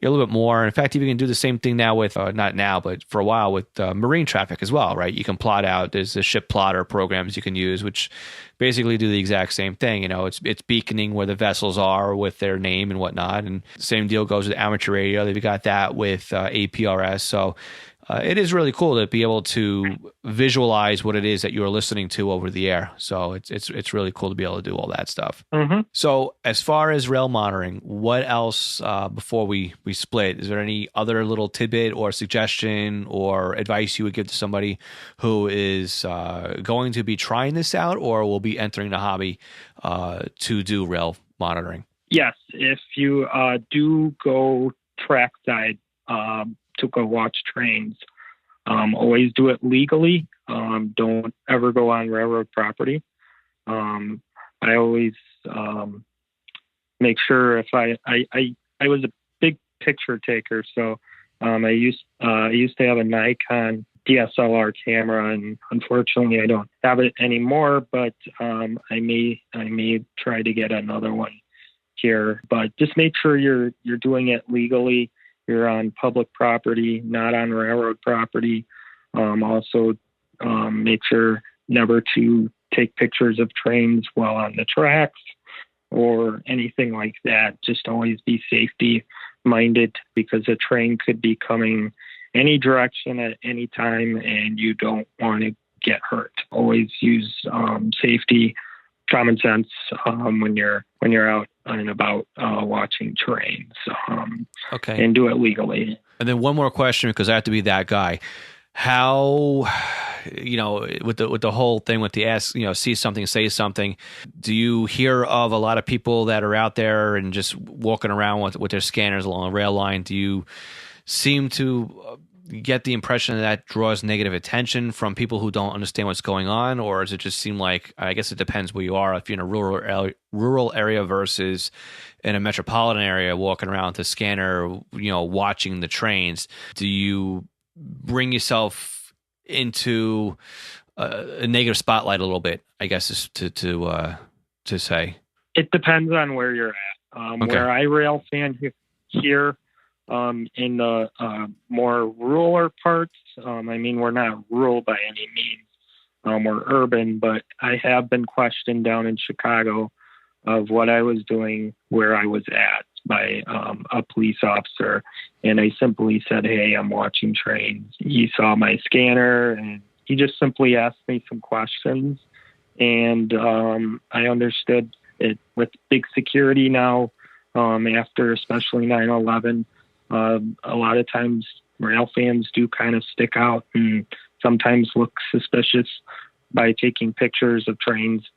A: a little bit more. In fact, you can do the same thing now with, not now, but for a while with marine traffic as well, right? You can plot out, there's the ship plotter programs you can use, which basically do the exact same thing. It's beaconing where the vessels are with their name and whatnot. And same deal goes with amateur radio. They've got that with APRS. So it is really cool to be able to visualize what it is that you're listening to over the air. So it's really cool to be able to do all that stuff. Mm-hmm. So as far as rail monitoring, what else before we split? Is there any other little tidbit or suggestion or advice you would give to somebody who is going to be trying this out or will be entering the hobby to do rail monitoring?
D: Yes, if you do go trackside to go watch trains, always do it legally. Don't ever go on railroad property. I always make sure if I was a big picture taker, so I used to have a Nikon DSLR camera, and unfortunately I don't have it anymore, but I may try to get another one here. But just make sure you're doing it legally. You're on public property, not on railroad property. Also, make sure never to take pictures of trains while on the tracks or anything like that. Just always be safety minded, because a train could be coming any direction at any time and you don't want to get hurt. Always use safety, common sense when you're out and about watching trains.
A: Okay.
D: And do it legally.
A: And then one more question, because I have to be that guy. How with the whole thing with the ask, see something, say something. Do you hear of a lot of people that are out there and just walking around with their scanners along a rail line? Do you seem to get the impression that draws negative attention from people who don't understand what's going on, or does it just seem like, I guess it depends where you are, if you're in a rural area versus in a metropolitan area walking around with a scanner, watching the trains? Do you bring yourself into a negative spotlight a little bit, I guess is to say?
D: It depends on where you're at.
A: Okay.
D: Where I rail fan here in the more rural parts, we're not rural by any means. We're urban, but I have been questioned down in Chicago of what I was doing where I was at by a police officer. And I simply said, hey, I'm watching trains. He saw my scanner and he just simply asked me some questions. And I understood it with big security now, after especially 9/11. A lot of times rail fans do kind of stick out and sometimes look suspicious by taking pictures of trains.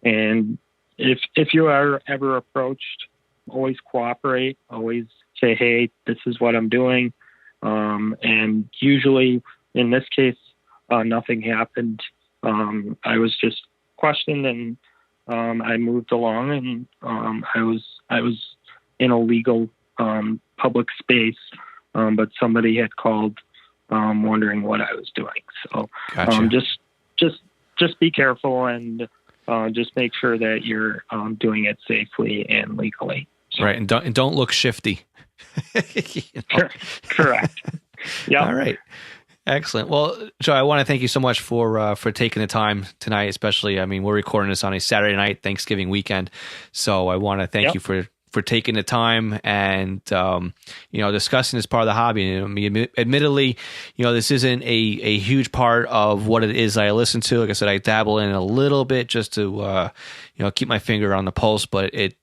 D: And if you are ever approached, always cooperate, always say, hey, this is what I'm doing. And usually in this case, nothing happened. I was just questioned and I moved along, and I was in a legal public space, but somebody had called wondering what I was doing. So
A: Gotcha.
D: Just be careful and just make sure that you're doing it safely and legally. So.
A: Right, and don't look shifty.
D: Correct. Yeah.
A: All right. Excellent. Well, Joe, I want to thank you so much for taking the time tonight, especially, we're recording this on a Saturday night, Thanksgiving weekend. So I want to thank you for taking the time and, discussing this part of the hobby. Admittedly, this isn't a huge part of what it is I listen to. Like I said, I dabble in it a little bit just to, keep my finger on the pulse, but it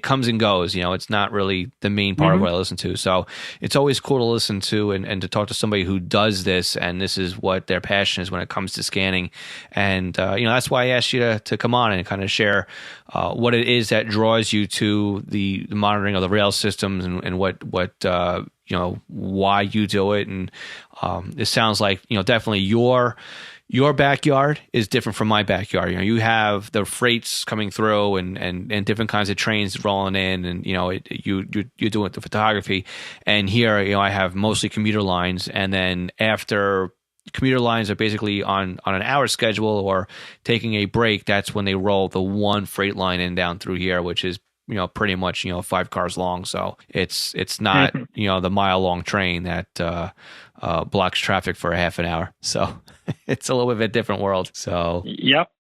A: comes and goes. It's not really the main part of what I listen to. So it's always cool to listen to and to talk to somebody who does this, and this is what their passion is when it comes to scanning. And, that's why I asked you to come on and kind of share what it is that draws you to the monitoring of the rail systems and what why you do it. And it sounds like, definitely your backyard is different from my backyard. You have the freights coming through and different kinds of trains rolling in, and you're doing the photography. And here, I have mostly commuter lines, and then after commuter lines are basically on an hour schedule or taking a break, that's when they roll the one freight line in down through here, which is pretty much 5 cars long. So it's not the mile long train that blocks traffic for a half an hour. So it's a little bit of a different world. So
D: yep.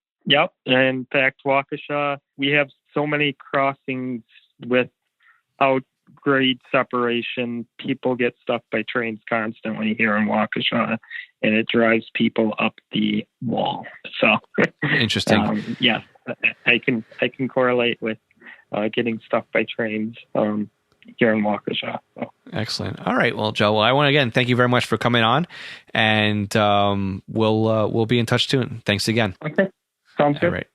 D: In fact, Waukesha, we have so many crossings without grade separation. People get stuck by trains constantly here in Waukesha, and it drives people up the wall. So
A: interesting.
D: Yeah, I can correlate with getting stuck by trains here in Waukesha. So.
A: Excellent. All right. Well, Joe, I want to again thank you very much for coming on, and we'll be in touch soon. Thanks again.
D: Okay, sounds good.
A: All right.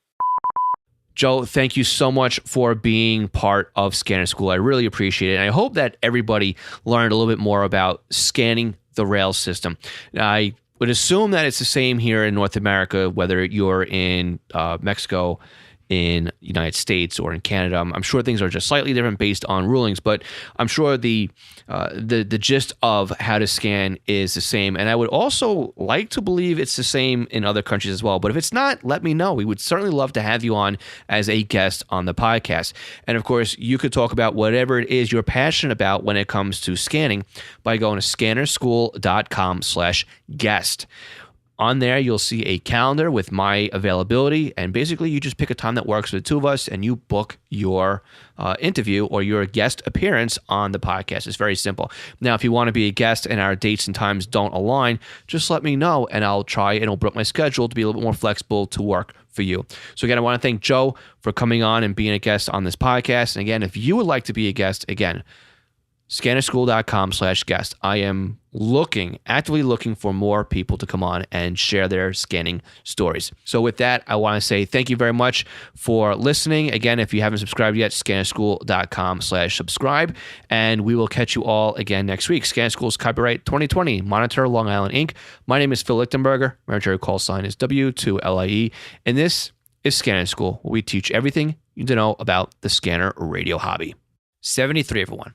A: Joe, thank you so much for being part of Scanner School. I really appreciate it. And I hope that everybody learned a little bit more about scanning the rail system. I would assume that it's the same here in North America, whether you're in Mexico, in United States, or in Canada. I'm sure things are just slightly different based on rulings, but I'm sure the gist of how to scan is the same. And I would also like to believe it's the same in other countries as well. But if it's not, let me know. We would certainly love to have you on as a guest on the podcast. And of course, you could talk about whatever it is you're passionate about when it comes to scanning by going to scannerschool.com/guest. On there, you'll see a calendar with my availability, and basically you just pick a time that works for the two of us and you book your interview or your guest appearance on the podcast. It's very simple. Now, if you want to be a guest and our dates and times don't align, just let me know and I'll try and open up my schedule to be a little bit more flexible to work for you. So again, I want to thank Joe for coming on and being a guest on this podcast. And again, if you would like to be a guest, again, scannerschool.com/guest. I am actively looking for more people to come on and share their scanning stories. So with that, I want to say thank you very much for listening. Again, if you haven't subscribed yet, scannerschool.com/subscribe, and we will catch you all again next week. Scanner School's copyright 2020, Monitor, Long Island, Inc. My name is Phil Lichtenberger. My military call sign is W2LIE, and this is Scanner School, where we teach everything you need to know about the scanner radio hobby. 73, everyone.